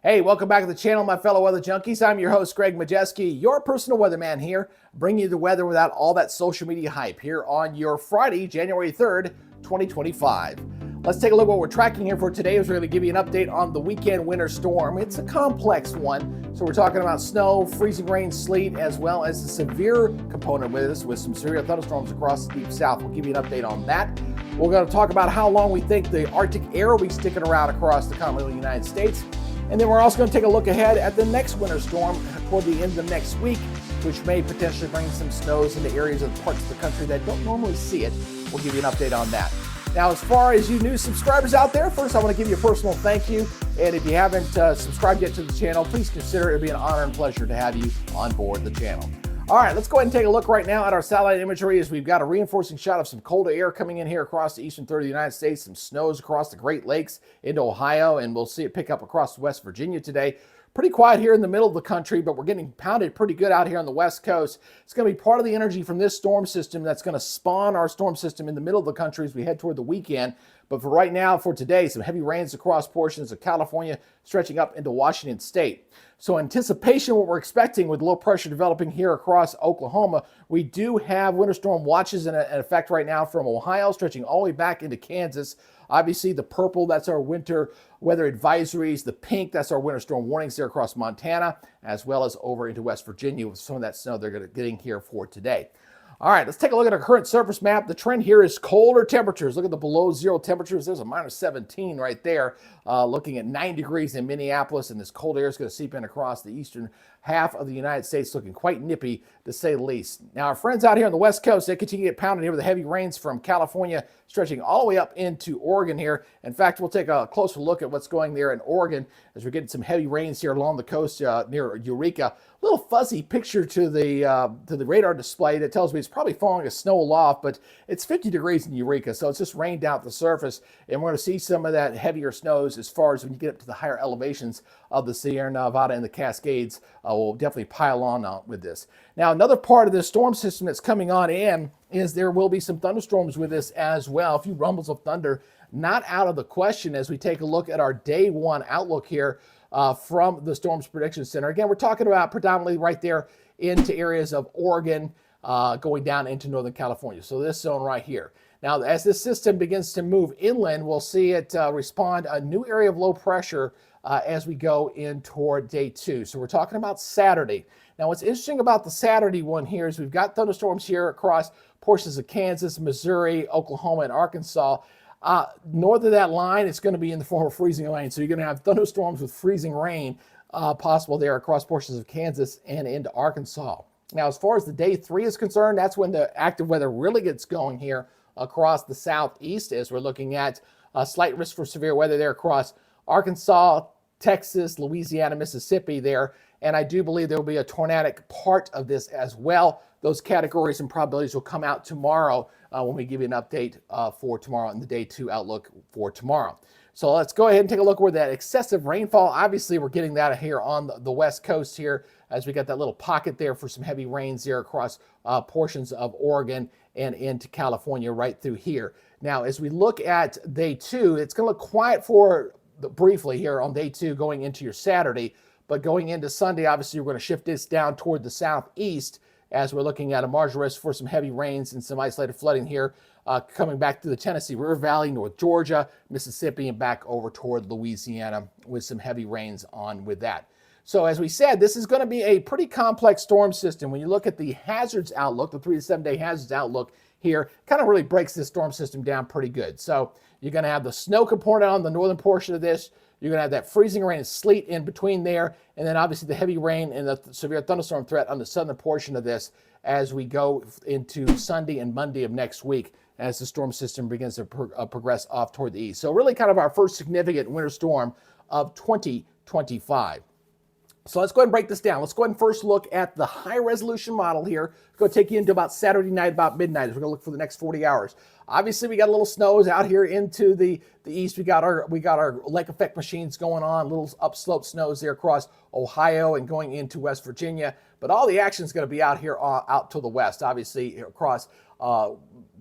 Hey, welcome back to the channel, my fellow weather junkies. I'm your host, Greg Majeski, your personal weatherman here, bringing you the weather without all that social media hype here on your Friday, January 3rd, 2025. Let's take a look at what we're tracking here for today. We're going to give you an update on the weekend winter storm. It's a complex one. So we're talking about snow, freezing rain, sleet, as well as the severe component with us with some severe thunderstorms across the deep south. We'll give you an update on that. We're going to talk about how long we think the Arctic air will be sticking around across the continental United States. And then we're also going to take a look ahead at the next winter storm toward the end of next week, which may potentially bring some snows into areas of parts of the country that don't normally see it. We'll give you an update on that. Now, as far as you new subscribers out there, first I want to give you a personal thank you. And if you haven't subscribed yet to the channel, please consider it. It'd be an honor and pleasure to have you on board the channel. All right, let's go ahead and take a look right now at our satellite imagery as we've got a reinforcing shot of some colder air coming in here across the eastern third of the United States, some snows across the Great Lakes into Ohio, and we'll see it pick up across West Virginia today. Pretty quiet here in the middle of the country, but we're getting pounded pretty good out here on the West Coast. It's going to be part of the energy from this storm system that's going to spawn our storm system in the middle of the country as we head toward the weekend. But for right now, for today, some heavy rains across portions of California, stretching up into Washington State. So anticipation, what we're expecting with low pressure developing here across Oklahoma, we do have winter storm watches in effect right now from Ohio, stretching all the way back into Kansas. Obviously, the purple, that's our winter weather advisories. The pink, that's our winter storm warnings there across Montana, as well as over into West Virginia with some of that snow they're getting here for today. All right, let's take a look at our current surface map. The trend here is colder temperatures. Look at the below zero temperatures. There's a minus 17 right there, looking at 9 degrees in Minneapolis, and this cold air is going to seep in across the eastern half of the United States, looking quite nippy to say the least. Now, our friends out here on the West Coast, they continue to get pounded here with the heavy rains from California stretching all the way up into Oregon here. In fact, we'll take a closer look at what's going there in Oregon as we're getting some heavy rains here along the coast near Eureka. A little fuzzy picture to the radar display that tells me it's probably falling a snow aloft, but it's 50 degrees in Eureka, so it's just rained out the surface, and we're going to see some of that heavier snows as far as when you get up to the higher elevations of the Sierra Nevada and the Cascades. We'll definitely pile on with this. Now, another part of this storm system that's coming on in is there will be some thunderstorms with this as well. A few rumbles of thunder not out of the question as we take a look at our day one outlook here from the Storms Prediction Center. Again, we're talking about predominantly right there into areas of Oregon, going down into Northern California. So this zone right here. Now, as this system begins to move inland, we'll see it respond a new area of low pressure as we go in toward day two. So we're talking about Saturday. Now, what's interesting about the Saturday one here is we've got thunderstorms here across portions of Kansas, Missouri, Oklahoma, and Arkansas. North of that line, it's going to be in the form of freezing rain. So you're going to have thunderstorms with freezing rain possible there across portions of Kansas and into Arkansas. Now, as far as the day three is concerned, that's when the active weather really gets going here across the southeast as we're looking at a slight risk for severe weather there across Arkansas, Texas, Louisiana, Mississippi there. And I do believe there will be a tornadic part of this as well. Those categories and probabilities will come out tomorrow when we give you an update for tomorrow in the day two outlook for tomorrow. So let's go ahead and take a look where that excessive rainfall, obviously we're getting that here on the West Coast here as we got that little pocket there for some heavy rains there across portions of Oregon and into California right through here. Now, as we look at day two, it's going to look quiet for briefly here on day two going into your Saturday, but going into Sunday, obviously we're going to shift this down toward the southeast as we're looking at a marginal risk for some heavy rains and some isolated flooding here coming back through the Tennessee River Valley, North Georgia, Mississippi, and back over toward Louisiana with some heavy rains on with that. So as we said, this is going to be a pretty complex storm system. When you look at the hazards outlook, the 3 to 7 day hazards outlook here, kind of really breaks this storm system down pretty good. So you're going to have the snow component on the northern portion of this. You're going to have that freezing rain and sleet in between there, and then obviously the heavy rain and the severe thunderstorm threat on the southern portion of this as we go into Sunday and Monday of next week as the storm system begins to progress off toward the east. So really kind of our first significant winter storm of 2025. So let's go ahead and break this down. Let's go ahead and first look at the high resolution model here. It's going to take you into about Saturday night, about midnight, as we're going to look for the next 40 hours. Obviously, we got a little snows out here into the east. We got our lake effect machines going on, little upslope snows there across Ohio and going into West Virginia. But all the action is going to be out here, out to the west, obviously across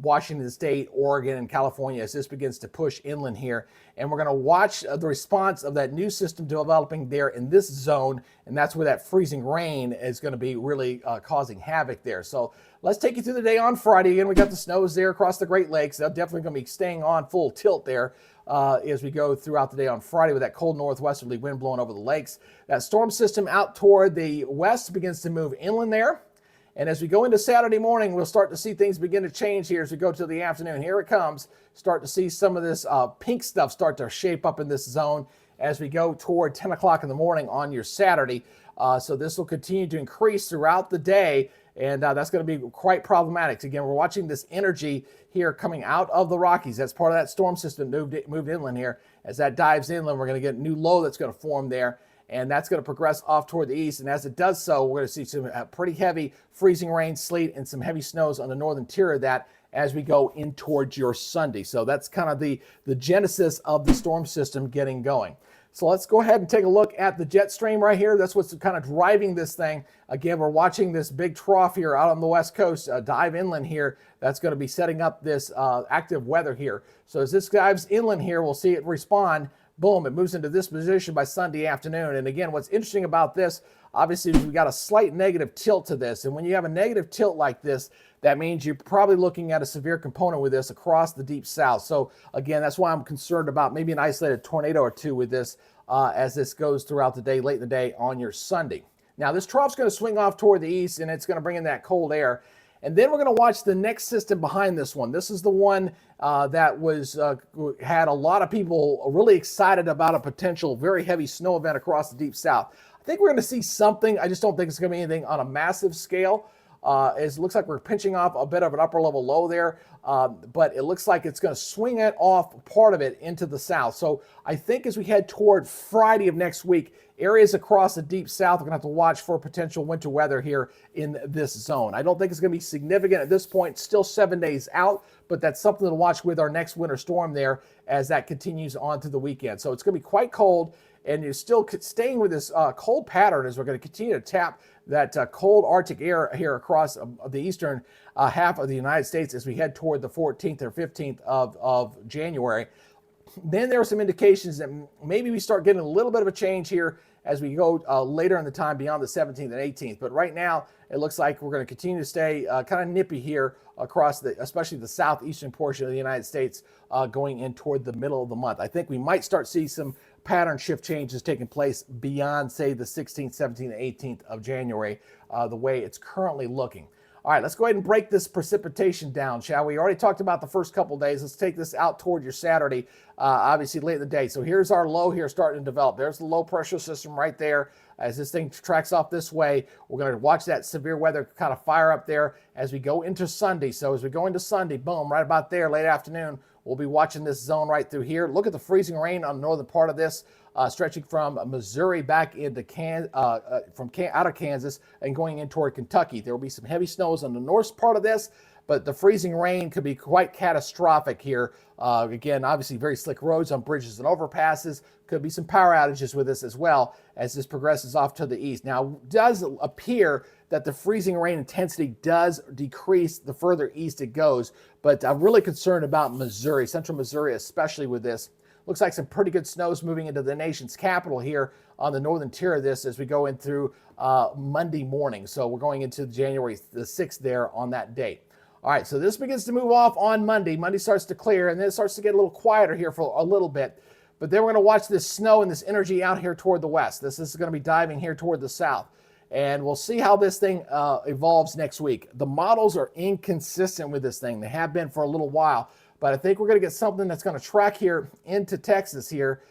Washington State, Oregon, and California as this begins to push inland here. And we're going to watch the response of that new system developing there in this zone, and that's where that freezing rain is going to be really causing havoc there. So let's take you through the day on Friday. Again, we got the snows there across the Great Lakes. They're definitely going to be staying on full tilt there as we go throughout the day on Friday with that cold northwesterly wind blowing over the lakes. That storm system out toward the west begins to move inland there. And as we go into Saturday morning, we'll start to see things begin to change here as we go to the afternoon. Here it comes. Start to see some of this pink stuff start to shape up in this zone as we go toward 10 o'clock in the morning on your Saturday. So this will continue to increase throughout the day, and that's going to be quite problematic. Again, we're watching this energy here coming out of the Rockies. That's part of that storm system moved inland here. As that dives inland, we're going to get a new low that's going to form there. And that's going to progress off toward the east. And as it does so, we're going to see some pretty heavy freezing rain, sleet, and some heavy snows on the northern tier of that as we go in towards your Sunday. So that's kind of the genesis of the storm system getting going. So let's go ahead and take a look at the jet stream right here. That's what's kind of driving this thing. Again, we're watching this big trough here out on the west coast dive inland here. That's going to be setting up this active weather here. So as this dives inland here, we'll see it respond. Boom, it moves into this position by Sunday afternoon. And again, what's interesting about this, obviously, is we got a slight negative tilt to this. And when you have a negative tilt like this, that means you're probably looking at a severe component with this across the deep south. So again, that's why I'm concerned about maybe an isolated tornado or two with this as this goes throughout the day, late in the day on your Sunday. Now, this trough's going to swing off toward the east, and it's going to bring in that cold air. And then we're going to watch the next system behind this one. This is the one that had a lot of people really excited about a potential very heavy snow event across the deep south. I think we're going to see something. I just don't think it's going to be anything on a massive scale. It looks like we're pinching off a bit of an upper level low there, but it looks like it's going to swing it off part of it into the south. So I think as we head toward Friday of next week, areas across the deep south are going to have to watch for potential winter weather here in this zone. I don't think it's going to be significant at this point, still 7 days out, but that's something to watch with our next winter storm there as that continues on through the weekend. So it's going to be quite cold, and you're still staying with this cold pattern as we're going to continue to tap that cold Arctic air here across the eastern half of the United States as we head toward the 14th or 15th of January. Then there are some indications that maybe we start getting a little bit of a change here as we go later in the time beyond the 17th and 18th. But right now, it looks like we're going to continue to stay kind of nippy here across especially the southeastern portion of the United States going in toward the middle of the month. I think we might start see some pattern shift changes taking place beyond, say, the 16th, 17th, and 18th of January, the way it's currently looking. All right, let's go ahead and break this precipitation down, shall we? Already talked about the first couple days. Let's take this out toward your Saturday, obviously late in the day. So here's our low here starting to develop. There's the low pressure system right there. As this thing tracks off this way, we're going to watch that severe weather kind of fire up there as we go into Sunday. So as we go into Sunday, boom, right about there, late afternoon, we'll be watching this zone right through here. Look at the freezing rain on the northern part of this, stretching from Missouri back into out of Kansas and going in toward Kentucky. There will be some heavy snows on the north part of this, but the freezing rain could be quite catastrophic here. Again, obviously very slick roads on bridges and overpasses. Could be some power outages with this as well as this progresses off to the east. Now, it does appear that the freezing rain intensity does decrease the further east it goes, but I'm really concerned about Missouri, central Missouri, especially with this. Looks like some pretty good snows moving into the nation's capital here on the northern tier of this as we go in through Monday morning. So we're going into January the 6th there on that date. All right, so this begins to move off on Monday. Monday starts to clear, and then it starts to get a little quieter here for a little bit. But then we're going to watch this snow and this energy out here toward the west. This is going to be diving here toward the south. And we'll see how this thing evolves next week. The models are inconsistent with this thing. They have been for a little while. But I think we're going to get something that's going to track here into Texas here.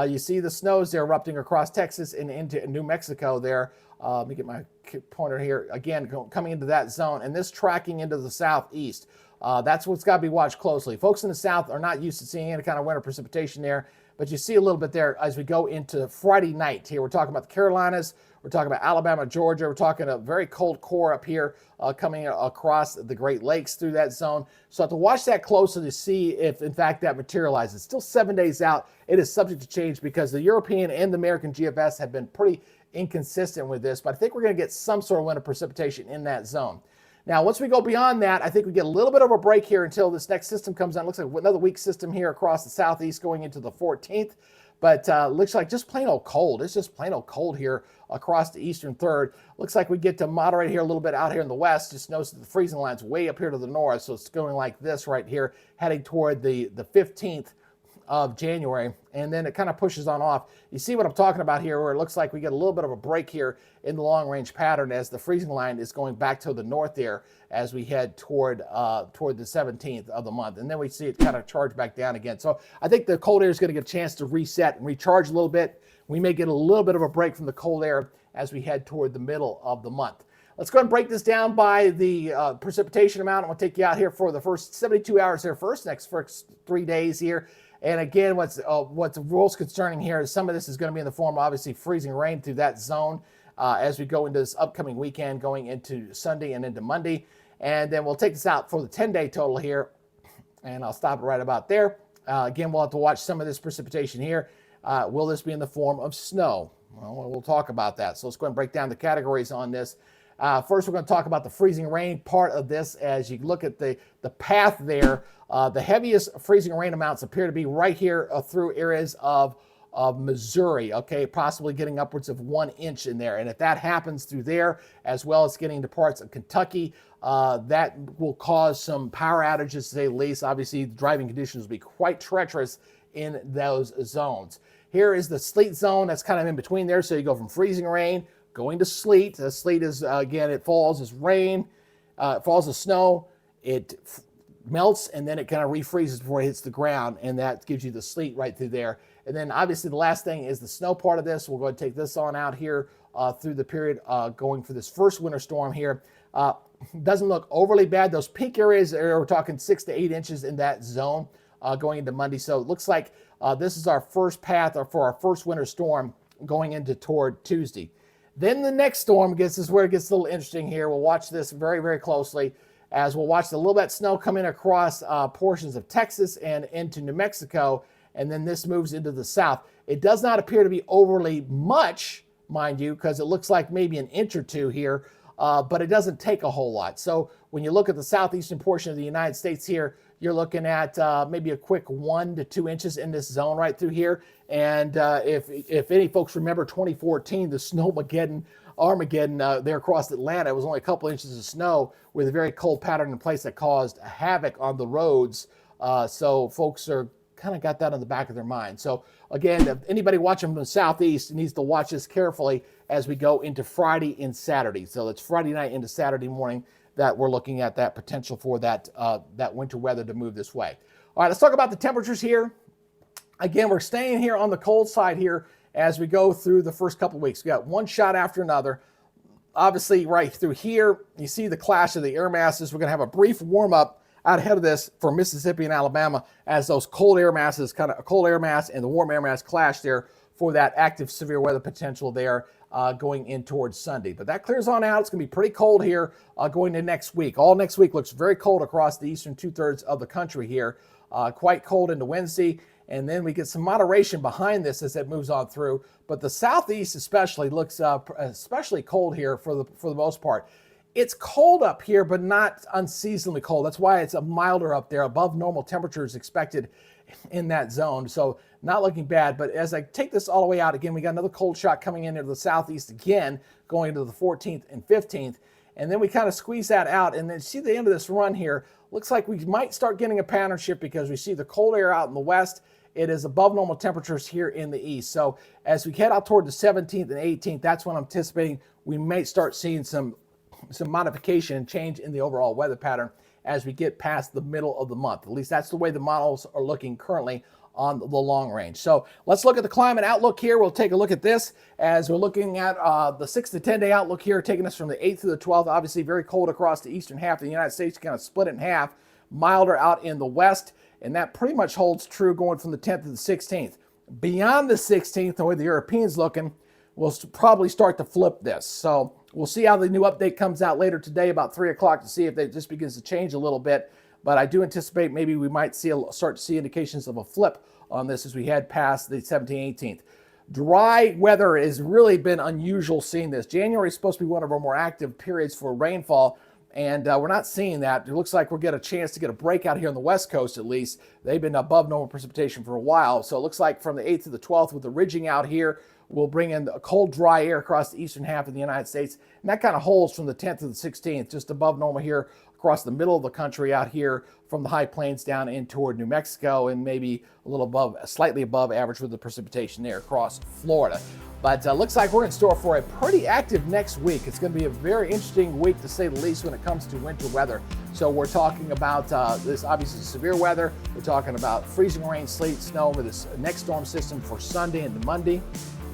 You see the snows there erupting across Texas and into New Mexico there. Let me get my pointer here. Again, coming into that zone. And this tracking into the southeast. That's what's got to be watched closely. Folks in the south are not used to seeing any kind of winter precipitation there. but you see a little bit there as we go into Friday night here. We're talking about the Carolinas. We're talking about Alabama, Georgia. We're talking a very cold core up here coming across the Great Lakes through that zone. So I have to watch that closely to see if, in fact, that materializes. Still 7 days out. It is subject to change because the European and the American GFS have been pretty inconsistent with this, but I think we're going to get some sort of winter precipitation in that zone. Now, once we go beyond that, I think we get a little bit of a break here until this next system comes on. It looks like another weak system here across the southeast going into the 14th. But looks like just plain old cold. It's just plain old cold here across the eastern third. Looks like we get to moderate here a little bit out here in the west. Just notice that the freezing line's way up here to the north. So it's going like this right here, heading toward the 15th of January, and then it kind of pushes on off. You see what I'm talking about here, where it looks like we get a little bit of a break here in the long range pattern as the freezing line is going back to the north there as we head toward the 17th of the month, and then we see it kind of charge back down again. So I think the cold air is going to get a chance to reset and recharge a little bit. We may get a little bit of a break from the cold air as we head toward the middle of the month. Let's go ahead and break this down by the precipitation amount. I'm going to take you out here for the first 72 hours here first, next first 3 days here. And again, what's most concerning here is some of this is going to be in the form of obviously freezing rain through that zone as we go into this upcoming weekend, going into Sunday and into Monday. And then we'll take this out for the 10-day total here, and I'll stop it right about there. Again, we'll have to watch some of this precipitation here. Will this be in the form of snow? Well, we'll talk about that. So let's go ahead and break down the categories on this. First, we're going to talk about the freezing rain part of this. As you look at the path there, the heaviest freezing rain amounts appear to be right here through areas of Missouri, okay, possibly getting upwards of 1 inch in there. And if that happens through there, as well as getting to parts of Kentucky, that will cause some power outages, to say the least. Obviously, the driving conditions will be quite treacherous in those zones. Here is the sleet zone that's kind of in between there. So you go from freezing rain going to sleet. The sleet is, again, it falls as rain, it falls as snow, it melts, and then it kind of refreezes before it hits the ground, and that gives you the sleet right through there. And then obviously the last thing is the snow part of this. We'll go ahead and take this on out here through the period going for this first winter storm here. Doesn't look overly bad. Those peak areas, we're talking 6 to 8 inches in that zone going into Monday. So it looks like this is our first path for our first winter storm going into toward Tuesday. Then the next storm this is where it gets a little interesting here. We'll watch this very, very closely as we'll watch a little bit of snow come in across portions of Texas and into New Mexico, and then this moves into the south. It does not appear to be overly much, mind you, because it looks like maybe an inch or two here, but it doesn't take a whole lot. So when you look at the southeastern portion of the United States here, you're looking at maybe a quick 1 to 2 inches in this zone right through here. And if any folks remember 2014, the Snowmageddon, Armageddon there across Atlanta, it was only a couple inches of snow with a very cold pattern in place that caused havoc on the roads. So folks are kind of got that on the back of their mind. So again, if anybody watching from the southeast needs to watch this carefully as we go into Friday and Saturday. So it's Friday night into Saturday morning that we're looking at that potential for that winter weather to move this way. All right, let's talk about the temperatures here. Again, we're staying here on the cold side here as we go through the first couple of weeks. We got one shot after another. Obviously, right through here, you see the clash of the air masses. We're going to have a brief warm-up out ahead of this for Mississippi and Alabama as those cold air masses, kind of a cold air mass and the warm air mass clash there for that active severe weather potential there going in towards Sunday. But that clears on out. It's going to be pretty cold here going to next week. All next week looks very cold across the eastern two-thirds of the country here. Quite cold into Wednesday. And then we get some moderation behind this as it moves on through. But the southeast especially looks especially cold here for the most part. It's cold up here, but not unseasonably cold. That's why it's a milder up there. Above normal temperatures expected in that zone. So not looking bad. But as I take this all the way out, again, we got another cold shot coming into the southeast again, going into the 14th and 15th. And then we kind of squeeze that out. And then see the end of this run here. Looks like we might start getting a pattern shift because we see the cold air out in the west. It is above normal temperatures here in the east. So as we head out toward the 17th and 18th, that's when I'm anticipating we may start seeing some modification and change in the overall weather pattern as we get past the middle of the month. At least that's the way the models are looking currently on the long range. So let's look at the climate outlook here. We'll take a look at this as we're looking at the 6 to 10 day outlook here, taking us from the 8th to the 12th. Obviously very cold across the eastern half of the United States, kind of split it in half, milder out in the west. And that pretty much holds true going from the 10th to the 16th. Beyond the 16th, the way the Europeans looking, we'll probably start to flip this. So we'll see how the new update comes out later today about 3 o'clock to see if it just begins to change a little bit. But I do anticipate maybe we might start to see indications of a flip on this as we head past the 17th, 18th. Dry weather has really been unusual seeing this. January is supposed to be one of our more active periods for rainfall, and we're not seeing that. It looks like we'll get a chance to get a breakout here on the West Coast at least. They've been above normal precipitation for a while. So it looks like from the 8th to the 12th with the ridging out here, we'll bring in a cold, dry air across the eastern half of the United States. And that kind of holds from the 10th to the 16th, just above normal here across the middle of the country out here from the high plains down in toward New Mexico, and maybe a little above, slightly above average with the precipitation there across Florida. But looks like we're in store for a pretty active next week. It's going to be a very interesting week to say the least when it comes to winter weather. So we're talking about this obviously severe weather. We're talking about freezing rain, sleet, snow with this next storm system for Sunday and Monday.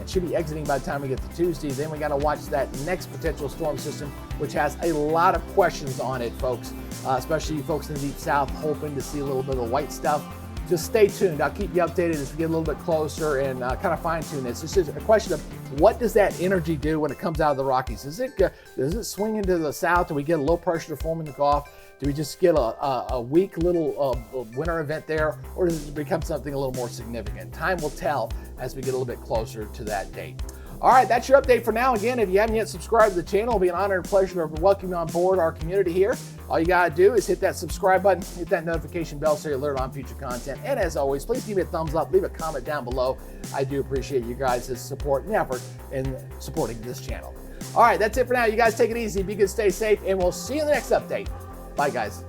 It should be exiting by the time we get to Tuesday. Then we got to watch that next potential storm system, which has a lot of questions on it, folks, especially you folks in the deep south hoping to see a little bit of the white stuff. Just stay tuned. I'll keep you updated as we get a little bit closer and kind of fine tune this. This is a question of what does that energy do when it comes out of the Rockies? Does it swing into the south? Do we get a low pressure forming the Gulf? Do we just get a weak little winter event there, or does it become something a little more significant? Time will tell as we get a little bit closer to that date. All right, that's your update for now. Again, if you haven't yet subscribed to the channel, it'll be an honor and pleasure to welcome you on board our community here. All you gotta do is hit that subscribe button, hit that notification bell so you're alerted on future content. And as always, please give me a thumbs up, leave a comment down below. I do appreciate you guys' support and effort in supporting this channel. All right, that's it for now. You guys take it easy, be good, stay safe, and we'll see you in the next update. Bye, guys.